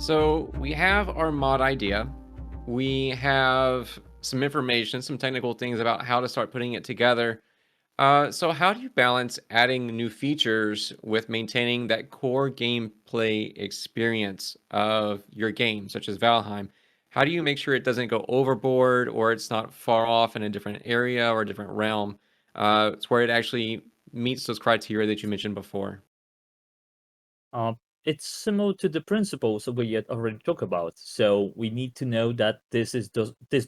So we have our mod idea. We have some information, some technical things about how to start putting it together. So how do you balance adding new features with maintaining that core gameplay experience of your game, such as Valheim? How do you make sure it doesn't go overboard or it's not far off in a different area or a different realm? It's where it actually meets those criteria that you mentioned before. Uh, it's similar to the principles that we had already talked about. So we need to know that this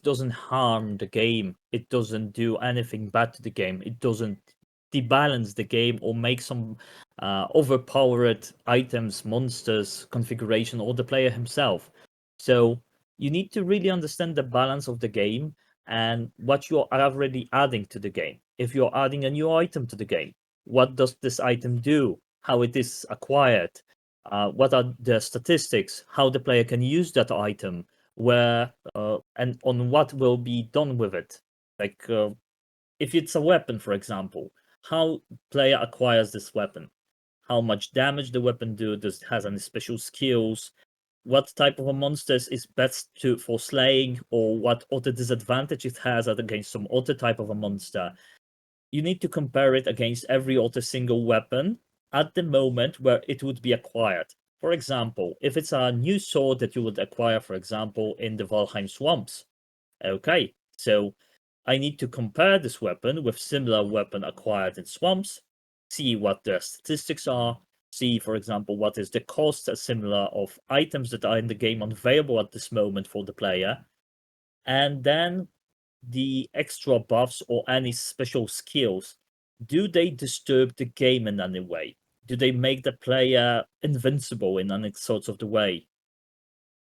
doesn't harm the game. It doesn't do anything bad to the game. It doesn't debalance the game or make some overpowered items, monsters, configuration, or the player himself. So you need to really understand the balance of the game and what you are already adding to the game. If you're adding a new item to the game, what does this item do? How it is acquired, what are the statistics, how the player can use that item, where and on what will be done with it. Like if it's a weapon, for example, how player acquires this weapon, how much damage the weapon do, does it has any special skills, what type of a monster is best to for slaying, or what other disadvantage it has against some other type of a monster. You need to compare it against every other single weapon at the moment where it would be acquired. For example, if it's a new sword that you would acquire, for example, in the Valheim swamps. Okay, so I need to compare this weapon with similar weapon acquired in swamps, see what the statistics are, see, for example, what is the cost similar of items that are in the game available at this moment for the player, and then the extra buffs or any special skills, do they disturb the game in any way? Do they make the player invincible in any sorts of the way?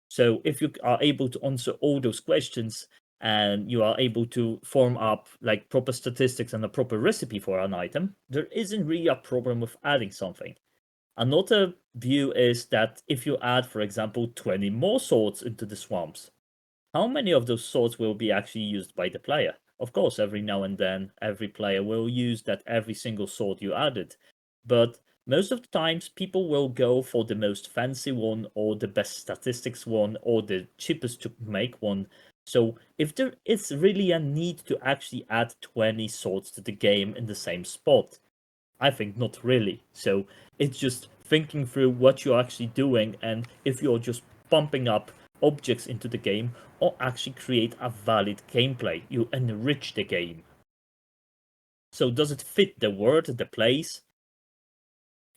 So if you are able to answer all those questions and you are able to form up like proper statistics and a proper recipe for an item, there isn't really a problem with adding something. Another view is that if you add, for example, 20 more swords into the swamps, how many of those swords will be actually used by the player? Of course, every now and then, every player will use that every single sword you added. But most of the times, people will go for the most fancy one, or the best statistics one, or the cheapest to make one. So, if there is really a need to actually add 20 swords to the game in the same spot, I think not really. So, it's just thinking through what you're actually doing, and if you're just pumping up objects into the game or actually create a valid gameplay. You enrich the game. So does it fit the world, the place?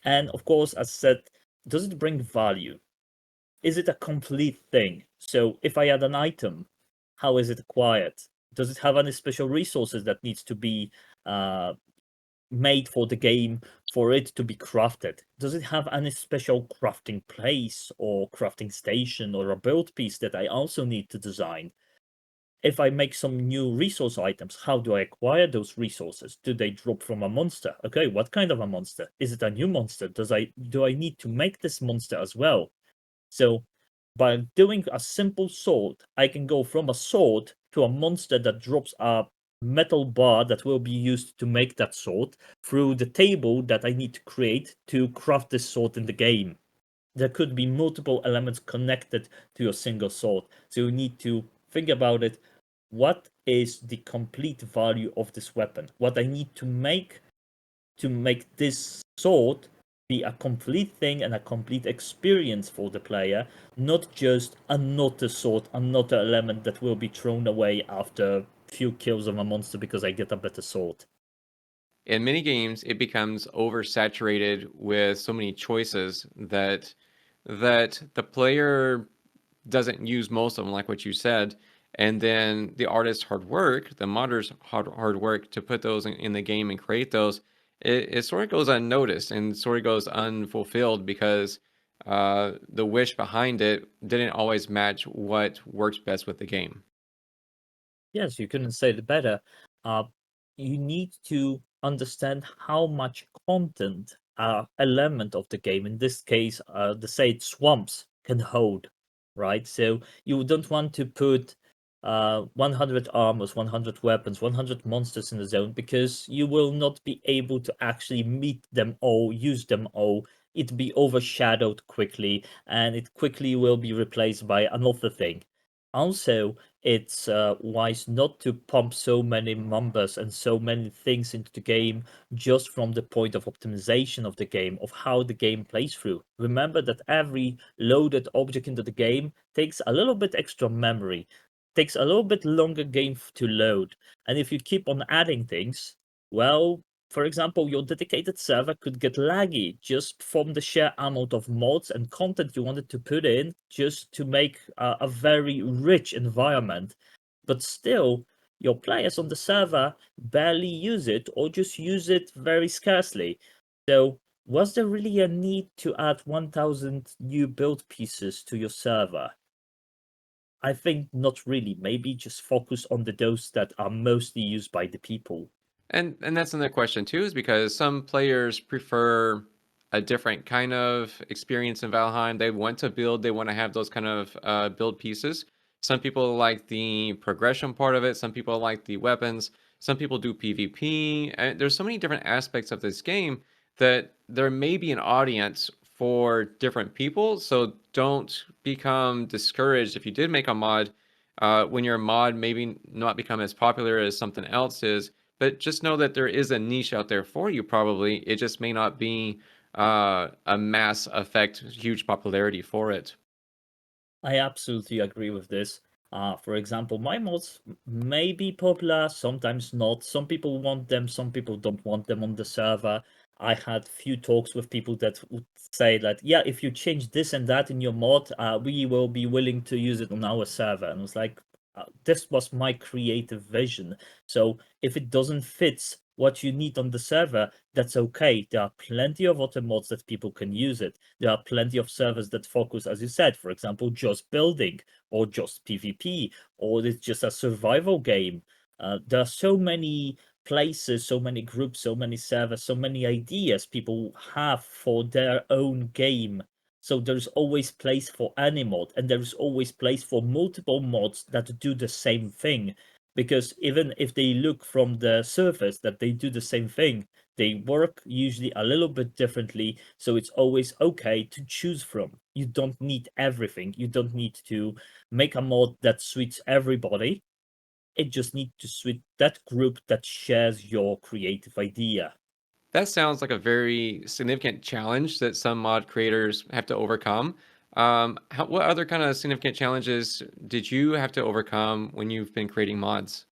And of course, as said, does it bring value? Is it a complete thing? So if I add an item, how is it acquired? Does it have any special resources that needs to be uh, made for the game for it to be crafted? Does it have any special crafting place or crafting station or a build piece that I also need to design? If I make some new resource items, how do I acquire those resources? Do they drop from a monster? Okay, what kind of a monster? Is it a new monster? Do I need to make this monster as well? So by doing a simple sword, I can go from a sword to a monster that drops a metal bar that will be used to make that sword through the table that I need to create to craft this sword in the game. There could be multiple elements connected to your single sword. So you need to think about it. What is the complete value of this weapon? What I need to make this sword be a complete thing and a complete experience for the player, not just another sword, another element that will be thrown away after a few kills of a monster because I get a better sword. In many games, it becomes oversaturated with so many choices that the player doesn't use most of them, like what you said. And then the artist's hard work, the modder's hard work to put those in the game and create those, it sort of goes unnoticed and sort of goes unfulfilled because the wish behind it didn't always match what works best with the game. Yes, you couldn't say it better. Uh, you need to understand how much content element of the game, in this case, the say swamps can hold, right? So you don't want to put 100 armors, 100 weapons, 100 monsters in the zone because you will not be able to actually meet them all, use them all it be overshadowed quickly, and it quickly will be replaced by another thing. Also, it's wise not to pump so many numbers and so many things into the game just from the point of optimization of the game, of how the game plays through. Remember that every loaded object into the game takes a little bit extra memory, takes a little bit longer game to load. And if you keep on adding things, well, for example, your dedicated server could get laggy just from the sheer amount of mods and content you wanted to put in just to make a very rich environment. But still, your players on the server barely use it or just use it very scarcely. So, was there really a need to add 1000 new build pieces to your server? I think not really. Maybe just focus on the those that are mostly used by the people. And that's another question too, is because some players prefer a different kind of experience in Valheim. They want to build, they want to have those kind of build pieces. Some people like the progression part of it. Some people like the weapons. Some people do PvP. And there's so many different aspects of this game that there may be an audience for different people. So don't become discouraged if you did make a mod. When your mod maybe not become as popular as something else is, but just know that there is a niche out there for you, probably. It just may not be a mass effect, huge popularity for it. I absolutely agree with this. For example, my mods may be popular, sometimes not. Some people want them, some people don't want them on the server. I had few talks with people that would say that, yeah, if you change this and that in your mod, we will be willing to use it on our server. And I was like, this was my creative vision. So if it doesn't fit what you need on the server, that's okay. There are plenty of other mods that people can use it. There are plenty of servers that focus, as you said, for example, just building or just PvP, or it's just a survival game. There are so many places, so many groups, so many servers, so many ideas people have for their own game. So there's always place for any mod, and there's always place for multiple mods that do the same thing. Because even if they look from the surface that they do the same thing, they work usually a little bit differently. So it's always okay to choose from. You don't need everything. You don't need to make a mod that suits everybody. It just needs to suit that group that shares your creative idea. That sounds like a very significant challenge that some mod creators have to overcome. What other kind of significant challenges did you have to overcome when you've been creating mods?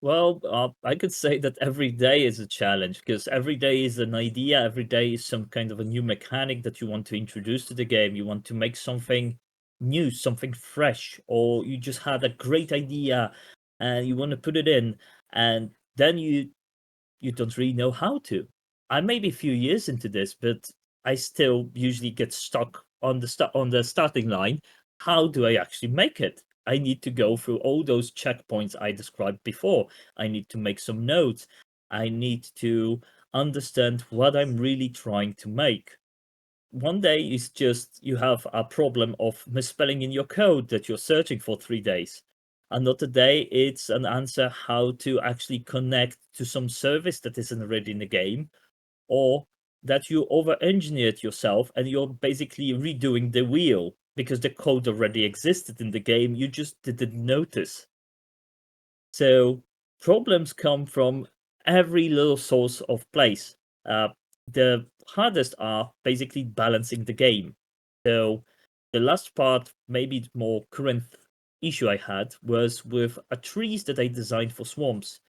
Well, I could say that every day is a challenge because every day is an idea. Every day is some kind of a new mechanic that you want to introduce to the game. You want to make something new, something fresh, or you just had a great idea and you want to put it in, and then you don't really know how to. I may be a few years into this, but I still usually get stuck on the starting line. How do I actually make it? I need to go through all those checkpoints I described before. I need to make some notes. I need to understand what I'm really trying to make. One day is just you have a problem of misspelling in your code that you're searching for 3 days. Another day, it's an answer how to actually connect to some service that isn't already in the game, or that you over engineered yourself and you're basically redoing the wheel because the code already existed in the game, you just didn't notice. So problems come from every little source of place. Uh, the hardest are basically balancing the game. So the last part, maybe the more current issue I had was with a trees that I designed for swamps.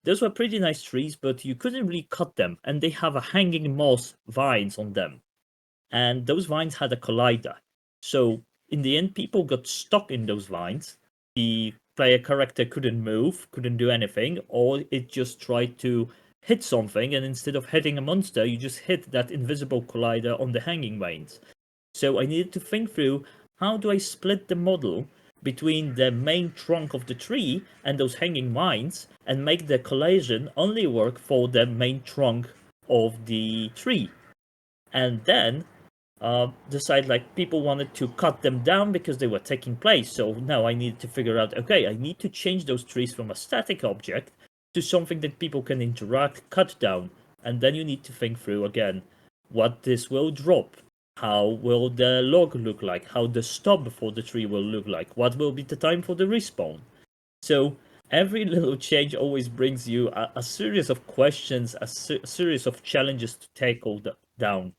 Those were pretty nice trees, but you couldn't really cut them, and they have a hanging moss vines on them, and those vines had a collider. So in the end, people got stuck in those vines. The player character couldn't move, couldn't do anything, or it just tried to hit something, and instead of hitting a monster, you just hit that invisible collider on the hanging vines. So I needed to think through how do I split the model between the main trunk of the tree and those hanging vines and make the collision only work for the main trunk of the tree. And then decide like people wanted to cut them down because they were taking place. So now I needed to figure out, okay, I need to change those trees from a static object to something that people can interact, cut down. And then you need to think through again, what this will drop, how will the log look like, how the stub for the tree will look like, what will be the time for the respawn. So every little change always brings you a series of questions, series of challenges to tackle down.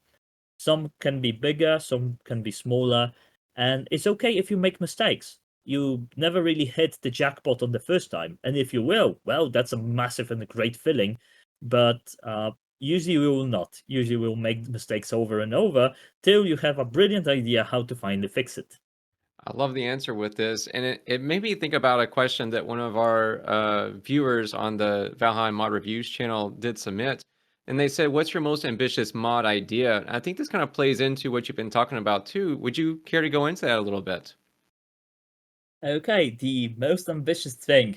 Some can be bigger, some can be smaller, and it's okay if you make mistakes. You never really hit the jackpot on the first time, and if you will, well, that's a massive and a great feeling. But usually we will not. Usually we'll make mistakes over and over till you have a brilliant idea how to finally fix it. I love the answer with this, and it made me think about a question that one of our viewers on the Valheim Mod Reviews channel did submit, and they said, "What's your most ambitious mod idea?" And I think this kind of plays into what you've been talking about too. Would you care to go into that a little bit? Okay, the most ambitious thing.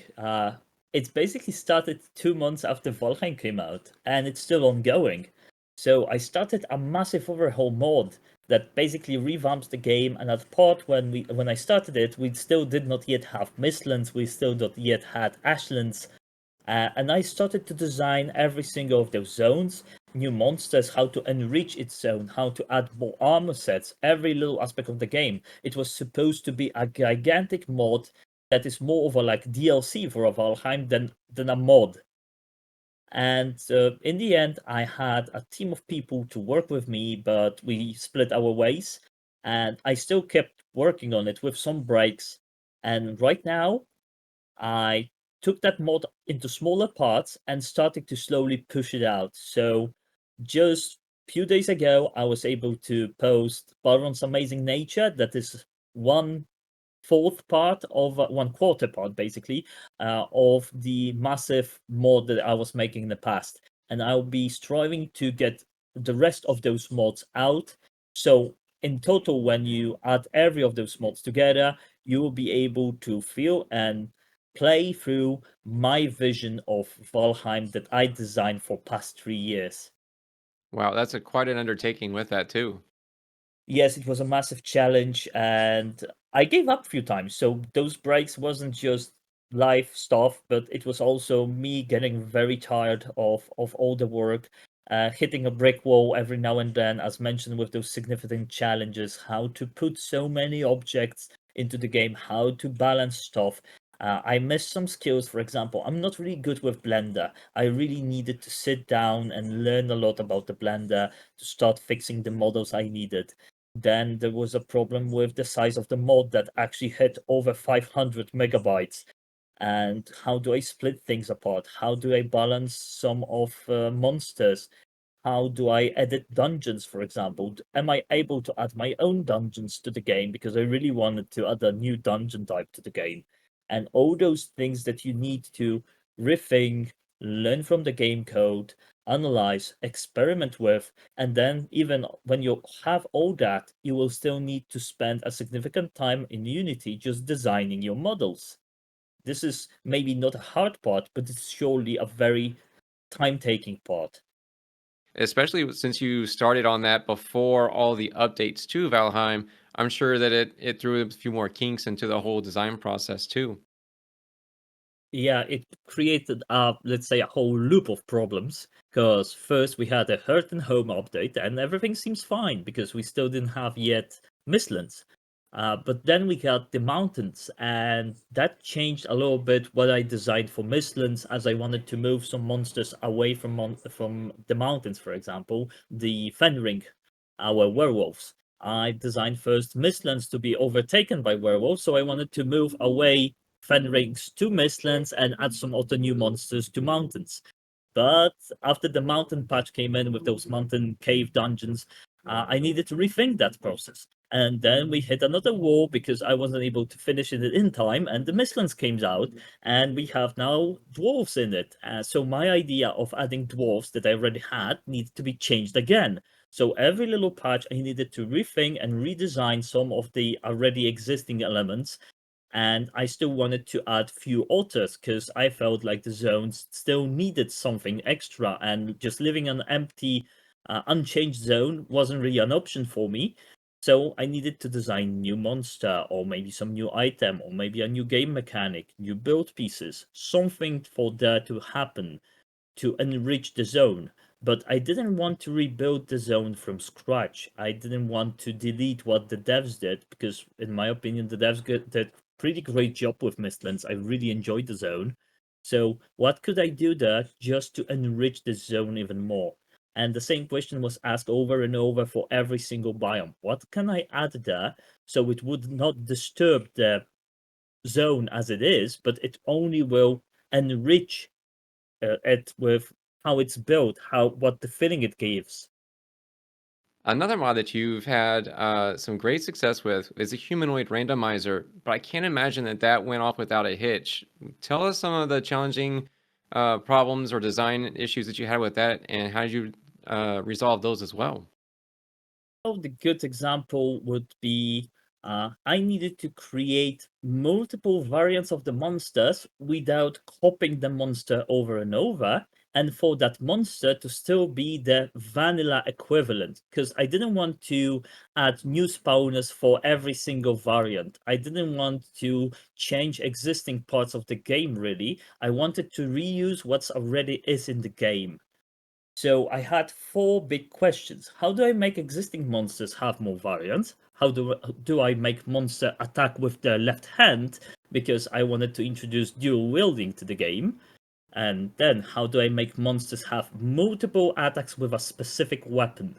It's basically started 2 months after Valheim came out, and it's still ongoing. So I started a massive overhaul mod that basically revamps the game. And at part when I started it, we still did not yet have Mistlands, we still not yet had Ashlands, and I started to design every single of those zones, new monsters, how to enrich its zone, how to add more armor sets, every little aspect of the game. It was supposed to be a gigantic mod that is more of a like DLC for a Valheim than a mod. And in the end, I had a team of people to work with me, but we split our ways. And I still kept working on it with some breaks. And right now, I took that mod into smaller parts and started to slowly push it out. So just a few days ago, I was able to post Balrond's Amazing Nature. That is one fourth part of 1/4 part basically of the massive mod that I was making in the past, and I'll be striving to get the rest of those mods out. So in total, when you add every of those mods together, you will be able to feel and play through my vision of Valheim that I designed for past 3 years. Wow, that's a quite an undertaking with that too. Yes, it was a massive challenge, and I gave up a few times. So those breaks wasn't just life stuff, but it was also me getting very tired of all the work, hitting a brick wall every now and then, as mentioned with those significant challenges, how to put so many objects into the game, how to balance stuff. I missed some skills. For example, I'm not really good with Blender. I really needed to sit down and learn a lot about the Blender to start fixing the models I needed. Then there was a problem with the size of the mod that actually hit over 500 megabytes. And how do I split things apart? How do I balance some of monsters? How do I edit dungeons, for example? Am I able to add my own dungeons to the game? Because I really wanted to add a new dungeon type to the game. And all those things that you need to rethink, learn from the game code, analyze, experiment with, and then even when you have all that, you will still need to spend a significant time in Unity just designing your models. This is maybe not a hard part, but it's surely a very time-taking part. Especially since you started on that before all the updates to Valheim, I'm sure that it threw a few more kinks into the whole design process too. Yeah, it created a, let's say, a whole loop of problems. Because first we had a Hearth and Home update, and everything seems fine because we still didn't have yet Mistlands. But then we got the mountains, and that changed a little bit what I designed for Mistlands, as I wanted to move some monsters away from the mountains. For example, the Fenring, our werewolves. I designed first Mistlands to be overtaken by werewolves, so I wanted to move away Fenrings to Mistlands and add some other new monsters to mountains. But after the mountain patch came in with those mountain cave dungeons, I needed to rethink that process. And then we hit another wall because I wasn't able to finish it in time, and the Mistlands came out, and we have now dwarves in it. So my idea of adding dwarves that I already had needed to be changed again. So every little patch, I needed to rethink and redesign some of the already existing elements, and I still wanted to add few altars because I felt like the zones still needed something extra, and just living an empty, unchanged zone wasn't really an option for me. So I needed to design new monster, or maybe some new item, or maybe a new game mechanic, new build pieces, something for that to happen to enrich the zone. But I didn't want to rebuild the zone from scratch. I didn't want to delete what the devs did because, in my opinion, the devs did pretty great job with Mistlands. I really enjoyed the zone. So what could I do there just to enrich the zone even more? And the same question was asked over and over for every single biome. What can I add there so it would not disturb the zone as it is, but it only will enrich it with how it's built, how what the feeling it gives. Another mod that you've had some great success with is a humanoid randomizer, but I can't imagine that that went off without a hitch. Tell us some of the challenging problems or design issues that you had with that, and how did you resolve those as well? Oh, the good example would be I needed to create multiple variants of the monsters without copying the monster over and over, and for that monster to still be the vanilla equivalent, because I didn't want to add new spawners for every single variant. I didn't want to change existing parts of the game, really. I wanted to reuse what's already is in the game. So I had four big questions. How do I make existing monsters have more variants? How do I make monster attack with their left hand? Because I wanted to introduce dual wielding to the game. And then how do I make monsters have multiple attacks with a specific weapon?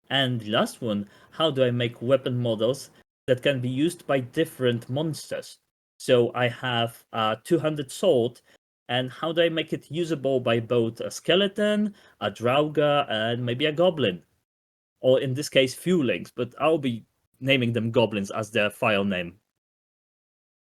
And the last one, how do I make weapon models that can be used by different monsters? So I have a two-handed sword, and how do I make it usable by both a skeleton, a draugr, and maybe a goblin? Or in this case, fewlings, but I'll be naming them goblins as their file name.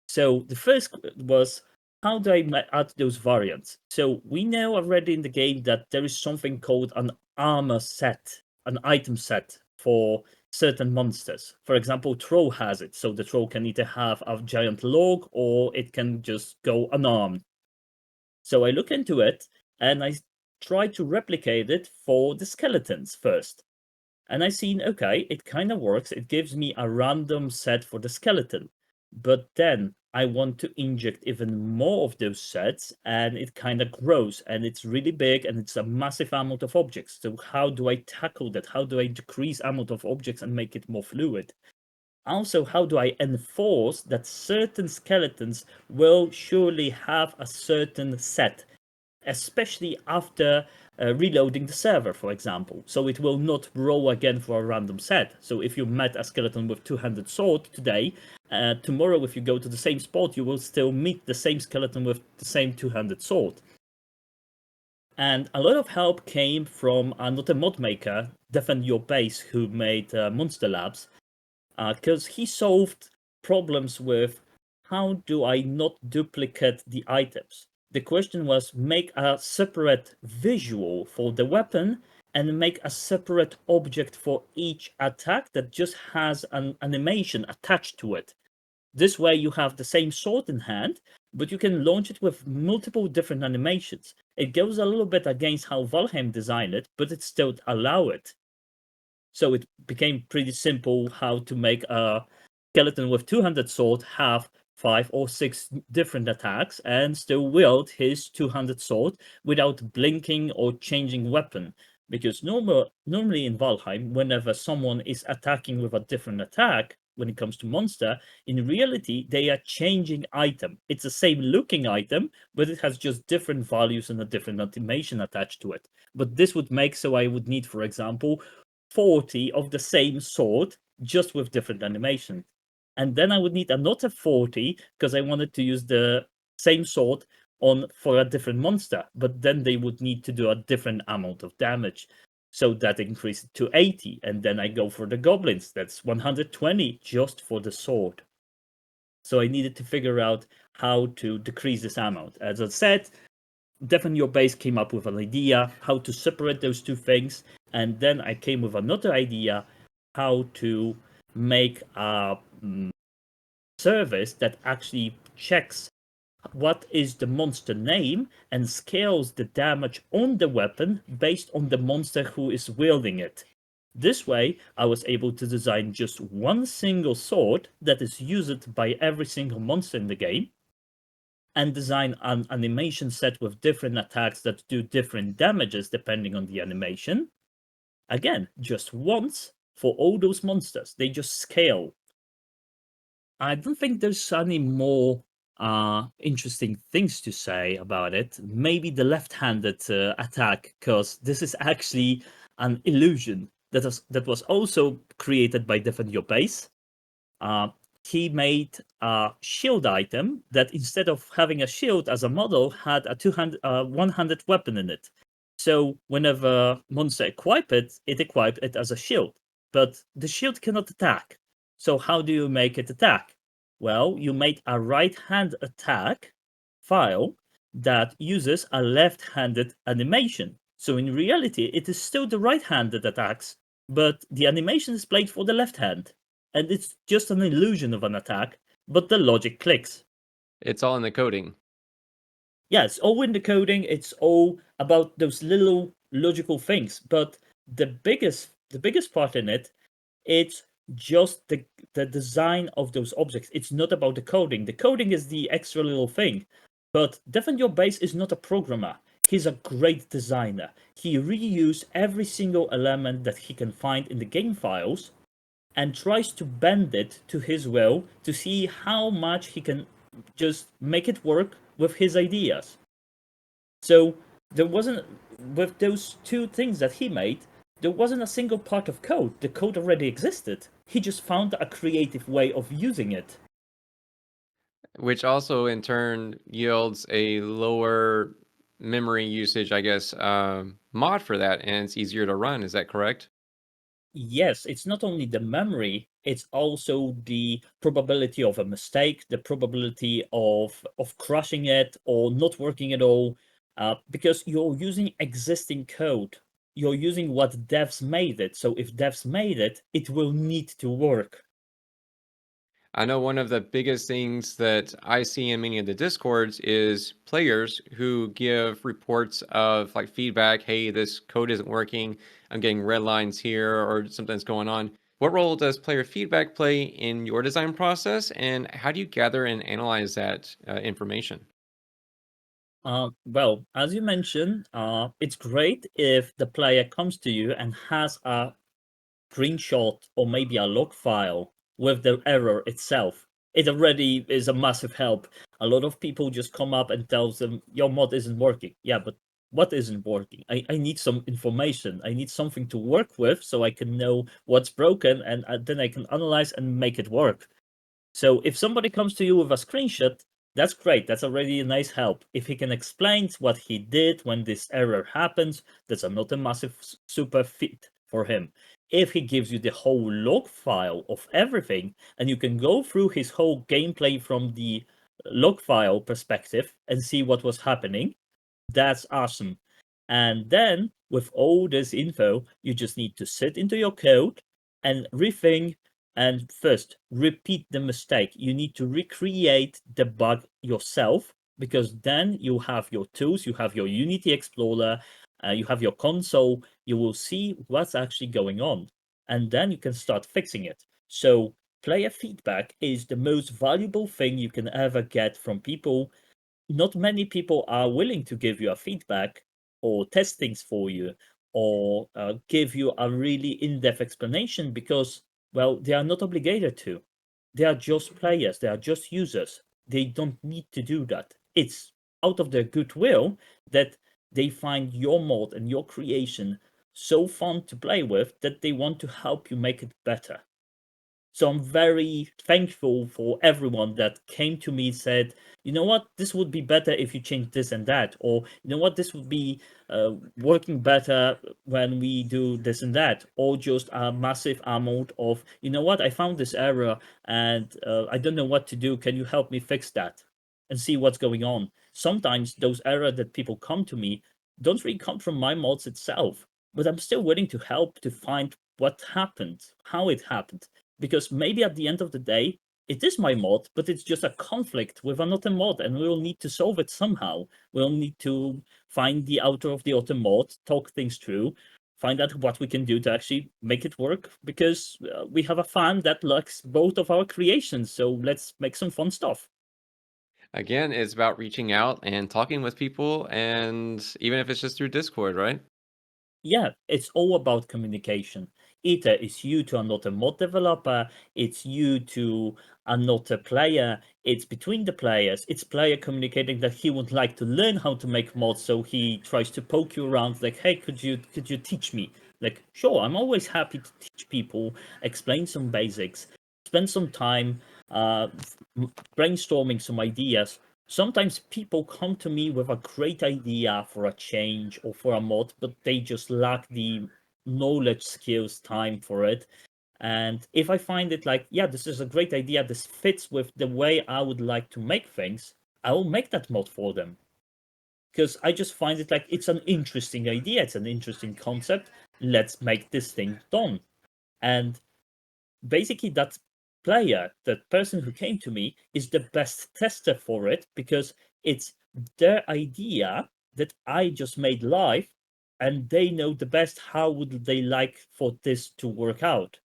So the first was, how do I add those variants? So we know already in the game that there is something called an armor set, an item set for certain monsters. For example, troll has it, so the troll can either have a giant log or it can just go unarmed. So I look into it and I try to replicate it for the skeletons first. And I seen, okay, it kind of works. It gives me a random set for the skeleton. But then I want to inject even more of those sets, and it kind of grows, and it's really big, and it's a massive amount of objects. So how do I tackle that? How do I decrease amount of objects and make it more fluid? Also, how do I enforce that certain skeletons will surely have a certain set, especially after reloading the server, for example. So it will not roll again for a random set. So if you met a skeleton with two-handed sword today, tomorrow if you go to the same spot, you will still meet the same skeleton with the same two-handed sword. And a lot of help came from another mod maker, Defend Your Base, who made Monster Labs, because he solved problems with how do I not duplicate the items. The question was make a separate visual for the weapon and make a separate object for each attack that just has an animation attached to it. This way you have the same sword in hand, but you can launch it with multiple different animations. It goes a little bit against how Valheim designed it, but it still allow it. So it became pretty simple how to make a skeleton with two-handed sword have 5 or 6 different attacks and still wield his two-handed sword without blinking or changing weapon. Because normally in Valheim, whenever someone is attacking with a different attack, when it comes to monster, in reality they are changing item. It's the same looking item, but it has just different values and a different animation attached to it. But this would make so I would need, for example, 40 of the same sword, just with different animations. And then I would need another 40 because I wanted to use the same sword on for a different monster, but then they would need to do a different amount of damage. So that increased to 80, and then I go for the goblins. That's 120 just for the sword. So I needed to figure out how to decrease this amount. As I said, Defend Your Base came up with an idea how to separate those two things, and then I came with another idea how to make a service that actually checks what is the monster name and scales the damage on the weapon based on the monster who is wielding it. This way, I was able to design just one single sword that is used by every single monster in the game, and design an animation set with different attacks that do different damages depending on the animation. Again, just once for all those monsters. They just scale. I don't think there's any more interesting things to say about it. Maybe the left-handed attack, because this is actually an illusion that was also created by Defend Your Base. Uh, he made a shield item that instead of having a shield as a model had a one-handed weapon in it. So whenever monster equip it, it equip it as a shield. But the shield cannot attack. So how do you make it attack? Well, you make a right-hand attack file that uses a left-handed animation. So in reality, it is still the right hand that attacks, but the animation is played for the left hand. And it's just an illusion of an attack, but the logic clicks. It's all in the coding. Yeah, it's all in the coding, it's all about those little logical things, but the biggest part in it, it's just the design of those objects. It's not about the coding. The coding is the extra little thing. But Devon Your Base is not a programmer. He's a great designer. He reused every single element that he can find in the game files and tries to bend it to his will to see how much he can just make it work with his ideas. So there wasn't, with those two things that he made, there wasn't a single part of code. The code already existed. He just found a creative way of using it. Which also in turn yields a lower memory usage, I guess, mod for that, and it's easier to run. Is that correct? Yes, it's not only the memory, it's also the probability of a mistake, the probability of crushing it or not working at all, because you're using existing code. You're using what devs made it. So if devs made it, it will need to work. I know one of the biggest things that I see in many of the discords is players who give reports of like feedback. Hey, this code isn't working. I'm getting red lines here or something's going on. What role does player feedback play in your design process, and how do you gather and analyze that information? Well, as you mentioned, it's great if the player comes to you and has a screenshot or maybe a log file with the error itself. It already is a massive help. A lot of people just come up and tells them your mod isn't working. Yeah, but what isn't working? I need some information. I need something to work with so I can know what's broken and then I can analyze and make it work. So if somebody comes to you with a screenshot, that's great. That's already a nice help. If he can explain what he did when this error happens, that's not a massive super fit for him. If he gives you the whole log file of everything, and you can go through his whole gameplay from the log file perspective and see what was happening, that's awesome. And then with all this info, you just need to sit into your code and rethink and first repeat the mistake. You need to recreate the bug yourself because then you have your tools, you have your Unity Explorer, you have your console, you will see what's actually going on. And then you can start fixing it. So player feedback is the most valuable thing you can ever get from people. Not many people are willing to give you a feedback or test things for you or give you a really in-depth explanation because, well, they are not obligated to. They are just players, they are just users. They don't need to do that. It's out of their goodwill that they find your mod and your creation so fun to play with that they want to help you make it better. So I'm very thankful for everyone that came to me and said, you know what, this would be better if you change this and that, or you know what, this would be working better when we do this and that, or just a massive amount of, you know what, I found this error and I don't know what to do. Can you help me fix that and see what's going on? Sometimes those errors that people come to me don't really come from my mods itself, but I'm still willing to help to find what happened, how it happened because maybe at the end of the day, it is my mod, but it's just a conflict with another mod, and we'll need to solve it somehow. We'll need to find the author of the other mod, talk things through, find out what we can do to actually make it work, because we have a fan that likes both of our creations, so let's make some fun stuff. Again, it's about reaching out and talking with people, and even if it's just through Discord, right? Yeah, it's all about communication. Either it's you to another mod developer, it's you to another player, it's between the players, it's player communicating that he would like to learn how to make mods, so he tries to poke you around like, hey, could you teach me? Like, sure, I'm always happy to teach people, explain some basics, spend some time brainstorming some ideas. Sometimes people come to me with a great idea for a change or for a mod, but they just lack the knowledge, skills, time for it. And if I find it like, yeah, this is a great idea, this fits with the way I would like to make things, I will make that mod for them. Because I just find it like it's an interesting idea, it's an interesting concept. Let's make this thing done. And basically that player, that person who came to me, is the best tester for it because it's their idea that I just made live, and they know the best how would they like for this to work out.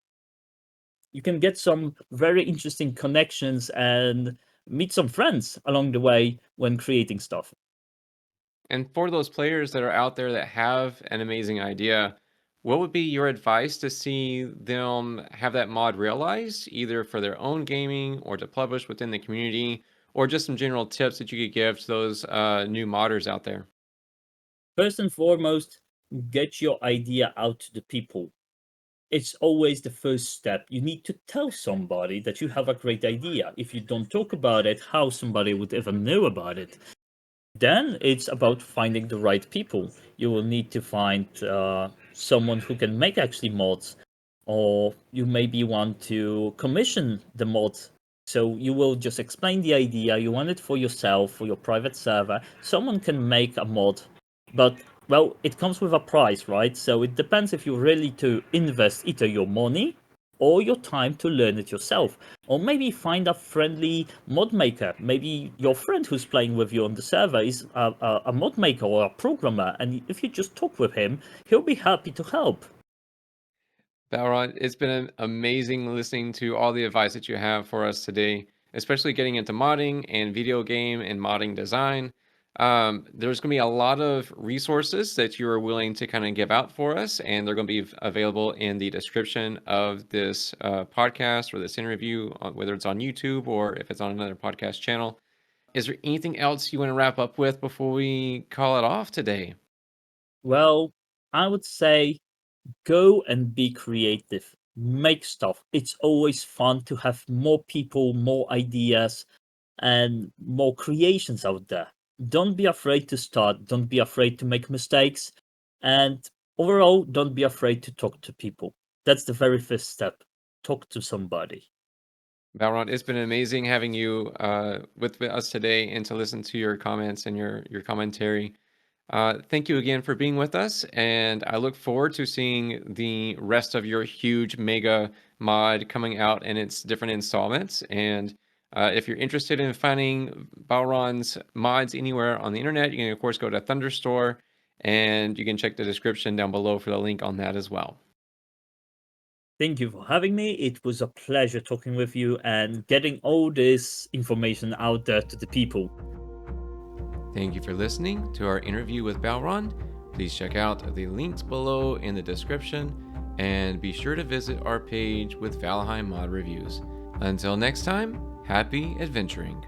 You can get some very interesting connections and meet some friends along the way when creating stuff. And for those players that are out there that have an amazing idea, what would be your advice to see them have that mod realized, either for their own gaming or to publish within the community, or just some general tips that you could give to those new modders out there? First and foremost, get your idea out to the people. It's always the first step. You need to tell somebody that you have a great idea. If you don't talk about it, how somebody would ever know about it? Then it's about finding the right people. You will need to find someone who can make actually mods, or you maybe want to commission the mod. So you will just explain the idea, you want it for yourself, for your private server. Someone can make a mod, but well, it comes with a price, right? So it depends if you're ready to invest either your money or your time to learn it yourself. Or maybe find a friendly mod maker. Maybe your friend who's playing with you on the server is a mod maker or a programmer, and if you just talk with him, he'll be happy to help. Balrond, it's been amazing listening to all the advice that you have for us today, especially getting into modding and video game and modding design. There's going to be a lot of resources that you are willing to kind of give out for us, and they're going to be available in the description of this podcast or this interview, whether it's on YouTube or if it's on another podcast channel. Is there anything else you want to wrap up with before we call it off today? Well, I would say go and be creative. Make stuff. It's always fun to have more people, more ideas, and more creations out there. Don't be afraid to start. Don't be afraid to make mistakes. And overall, don't be afraid to talk to people. That's the very first step. Talk to somebody. Balrond, it's been amazing having you with us today and to listen to your comments and your commentary. Thank you again for being with us, and I look forward to seeing the rest of your huge mega mod coming out in its different installments. And if you're interested in finding Balrond's mods anywhere on the internet, you can of course go to Thunderstore, and you can check the description down below for the link on that as well. Thank you for having me. It was a pleasure talking with you and getting all this information out there to the people. Thank you for listening to our interview with Balrond. Please check out the links below in the description and be sure to visit our page with Valheim mod reviews. Until next time, happy adventuring.